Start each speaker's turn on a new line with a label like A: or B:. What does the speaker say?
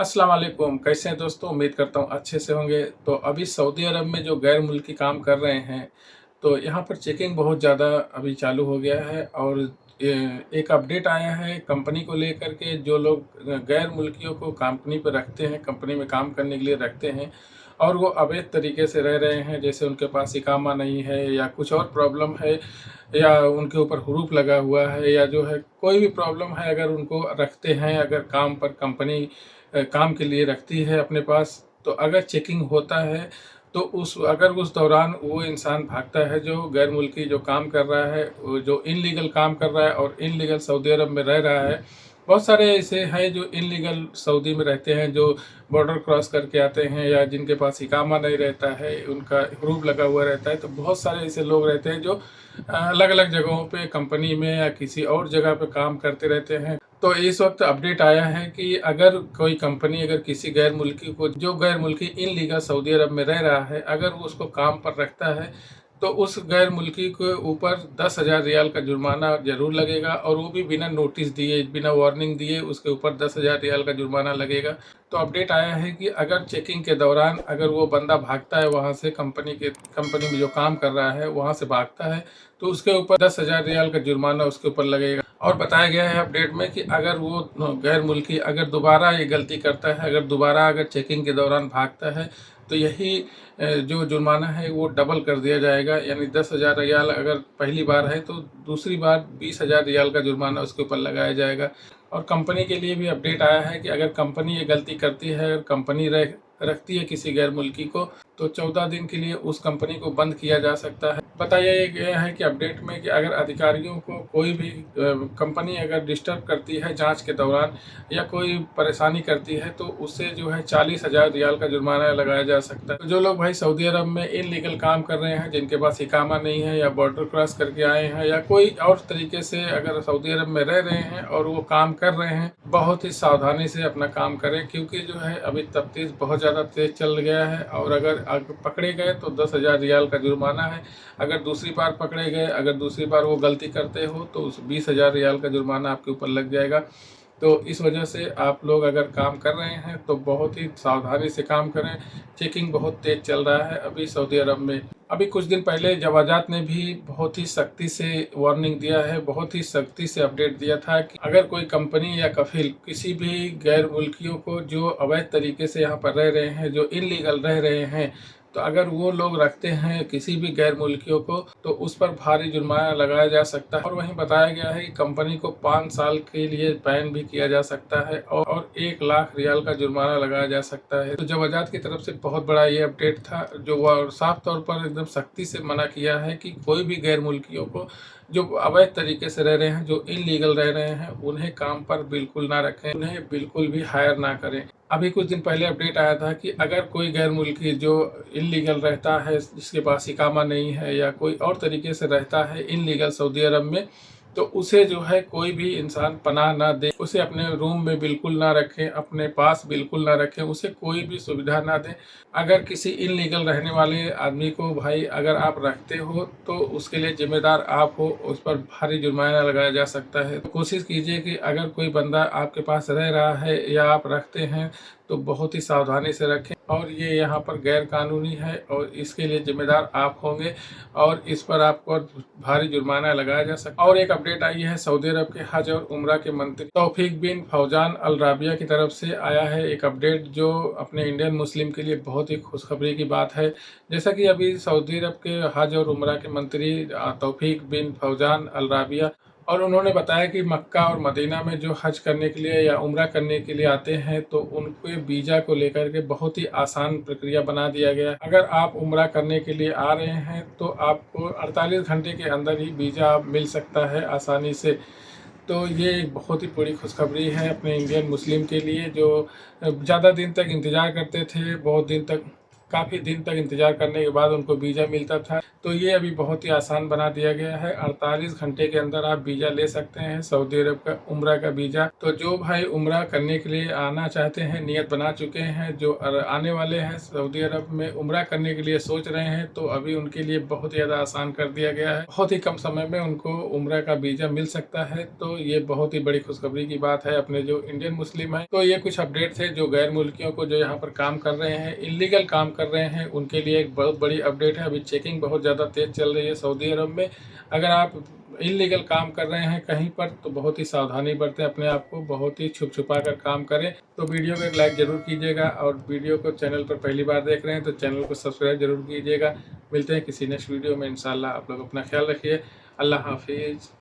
A: अस्सलाम वालेकुम। कैसे हैं दोस्तों? उम्मीद करता हूँ अच्छे से होंगे। तो अभी सऊदी अरब में जो गैर मुल्की काम कर रहे हैं, तो यहाँ पर चेकिंग बहुत ज़्यादा अभी चालू हो गया है। और एक अपडेट आया है कंपनी को लेकर के। जो लोग गैर मुल्कियों को कंपनी पर रखते हैं, कंपनी में काम करने के लिए रखते हैं और वो अवैध तरीके से रह रहे हैं, जैसे उनके पास इकामा नहीं है या कुछ और प्रॉब्लम है या उनके ऊपर हुरूफ लगा हुआ है या जो है कोई भी प्रॉब्लम है, अगर उनको रखते हैं, अगर काम पर कंपनी काम के लिए रखती है अपने पास, तो अगर चेकिंग होता है तो उस दौरान वो इंसान भागता है जो गैर मुल्की जो काम कर रहा है, वो जो इनलीगल काम कर रहा है और इनलीगल सऊदी अरब में रह रहा है। बहुत सारे ऐसे हैं जो इनलीगल सऊदी में रहते हैं, जो बॉर्डर क्रॉस करके आते हैं या जिनके पास इकामा नहीं रहता है, उनका ह्रूब लगा हुआ रहता है। तो बहुत सारे ऐसे लोग रहते हैं जो अलग अलग जगहों पे कंपनी में या किसी और जगह पे काम करते रहते हैं। तो इस वक्त अपडेट आया है कि अगर कोई कंपनी अगर किसी गैर मुल्की को, जो गैर मुल्की इनलीगल सऊदी अरब में रह रहा है, अगर वो उसको काम पर रखता है तो उस गैर मुल्की के ऊपर 10,000 रियाल का जुर्माना ज़रूर लगेगा, और वो भी बिना नोटिस दिए, बिना वार्निंग दिए उसके ऊपर 10,000 रियाल का जुर्माना लगेगा। तो अपडेट आया है कि अगर चेकिंग के दौरान अगर वो बंदा भागता है वहाँ से, कंपनी में जो काम कर रहा है वहाँ से भागता है, तो उसके ऊपर 10,000 रियाल का जुर्माना उसके ऊपर लगेगा। और बताया गया है अपडेट में कि अगर वो गैर मुल्की अगर दोबारा ये गलती करता है, अगर दोबारा अगर चेकिंग के दौरान भागता है, तो यही जो जुर्माना है वो डबल कर दिया जाएगा। यानी 10,000 रियाल अगर पहली बार है तो दूसरी बार 20,000 रियाल का जुर्माना उसके ऊपर लगाया जाएगा। और कंपनी के लिए भी अपडेट आया है कि अगर कंपनी ये गलती करती है, अगर कंपनी रखती है किसी गैर मुल्की को, तो 14 दिन के लिए उस कंपनी को बंद किया जा सकता है। बताया गया है कि अपडेट में कि अगर अधिकारियों को कोई भी कंपनी अगर डिस्टर्ब करती है जांच के दौरान या कोई परेशानी करती है, तो उससे जो है 40,000 रियाल का जुर्माना लगाया जा सकता है। तो जो लोग भाई सऊदी अरब में इनलीगल काम कर रहे हैं, जिनके पास इकामा नहीं है या बॉर्डर क्रॉस करके आए हैं या कोई और तरीके से अगर सऊदी अरब में रह रहे हैं और वो काम कर रहे हैं, बहुत ही सावधानी से अपना काम करें, क्योंकि जो है अभी तफ्तीश बहुत ज़्यादा तेज चल गया है। और अगर पकड़े गए तो 10,000 रियाल का जुर्माना है। अगर दूसरी बार पकड़े गए, अगर दूसरी बार वो गलती करते हो, तो उस 20,000 रियाल का जुर्माना आपके ऊपर लग जाएगा। तो इस वजह से आप लोग अगर काम कर रहे हैं तो बहुत ही सावधानी से काम करें। चेकिंग बहुत तेज चल रहा है अभी सऊदी अरब में। अभी कुछ दिन पहले जवाजात ने भी बहुत ही सख्ती से वार्निंग दिया है, बहुत ही सख्ती से अपडेट दिया था कि अगर कोई कंपनी या कफील किसी भी गैर मुल्कियों को जो अवैध तरीके से यहाँ पर रह रहे हैं, जो इनलीगल रह रहे हैं, तो अगर वो लोग रखते हैं किसी भी गैर मुल्कियों को, तो उस पर भारी जुर्माना लगाया जा सकता है। और वहीं बताया गया है कि कंपनी को 5 साल के लिए बैन भी किया जा सकता है और 1 लाख रियाल का जुर्माना लगाया जा सकता है। तो जवाजात की तरफ से बहुत बड़ा ये अपडेट था, जो वह साफ तौर पर एकदम सख्ती से मना किया है कि कोई भी गैर मुल्कियों को जो अवैध तरीके से रह रहे हैं, जो इनलीगल रह रहे हैं, उन्हें काम पर बिल्कुल ना रखें, उन्हें बिल्कुल भी हायर ना करें। अभी कुछ दिन पहले अपडेट आया था कि अगर कोई गैर मुल्की जो इनलीगल रहता है, जिसके पास इकामा नहीं है या कोई और तरीके से रहता है इनलीगल सऊदी अरब में, तो उसे जो है कोई भी इंसान पनाह ना दे, उसे अपने रूम में बिल्कुल ना रखें, अपने पास बिल्कुल ना रखें, उसे कोई भी सुविधा ना दें। अगर किसी इनलीगल रहने वाले आदमी को भाई अगर आप रखते हो, तो उसके लिए जिम्मेदार आप हो, उस पर भारी जुर्माना लगाया जा सकता है। तो कोशिश कीजिए कि अगर कोई बंदा आपके पास रह रहा है या आप रखते हैं, तो बहुत ही सावधानी से रखें। और ये यहाँ पर गैर कानूनी है और इसके लिए जिम्मेदार आप होंगे और इस पर आपको भारी जुर्माना लगाया जा सकता है। और एक अपडेट आई है सऊदी अरब के हज और उम्रा के मंत्री तौफीक बिन फौजान अल राबिया की तरफ से आया है एक अपडेट, जो अपने इंडियन मुस्लिम के लिए बहुत ही खुशखबरी की बात है। जैसा कि अभी सऊदी अरब के हज और उम्रा के मंत्री तौफीक बिन फौजान अल राबिया, और उन्होंने बताया कि मक्का और मदीना में जो हज करने के लिए या उम्रा करने के लिए आते हैं, तो उनके वीज़ा को लेकर के बहुत ही आसान प्रक्रिया बना दिया गया है। अगर आप उम्रा करने के लिए आ रहे हैं तो आपको 48 घंटे के अंदर ही वीज़ा मिल सकता है आसानी से। तो ये एक बहुत ही बड़ी खुशखबरी है अपने इंडियन मुस्लिम के लिए, जो ज़्यादा दिन तक इंतज़ार करते थे, बहुत दिन तक काफ़ी दिन तक इंतज़ार करने के बाद उनको वीज़ा मिलता था। तो ये अभी बहुत ही आसान बना दिया गया है। 48 घंटे के अंदर आप वीज़ा ले सकते हैं सऊदी अरब का उम्रा का वीज़ा। तो जो भाई उम्रा करने के लिए आना चाहते हैं, नियत बना चुके हैं, जो आने वाले हैं सऊदी अरब में उम्रा करने के लिए सोच रहे हैं, तो अभी उनके लिए बहुत ज़्यादा आसान कर दिया गया है। बहुत ही कम समय में उनको उम्रा का वीज़ा मिल सकता है। तो ये बहुत ही बड़ी खुशखबरी की बात है अपने जो इंडियन मुस्लिम हैं। तो ये कुछ अपडेट थे जो गैर मुल्कियों को जो यहाँ पर काम कर रहे हैं, इल्लीगल काम कर रहे हैं, उनके लिए एक बहुत बड़ी अपडेट है। अभी चेकिंग बहुत ज़्यादा तेज़ चल रही है सऊदी अरब में। अगर आप इल्लीगल काम कर रहे हैं कहीं पर तो बहुत ही सावधानी बरतें, अपने आप को बहुत ही छुपा कर काम करें। तो वीडियो को एक लाइक ज़रूर कीजिएगा और वीडियो को चैनल पर पहली बार देख रहे हैं तो चैनल को सब्सक्राइब जरूर कीजिएगा। मिलते हैं किसी नेक्स्ट वीडियो में इंशाल्लाह। आप लोग अपना ख्याल रखिए। अल्लाह हाफिज़।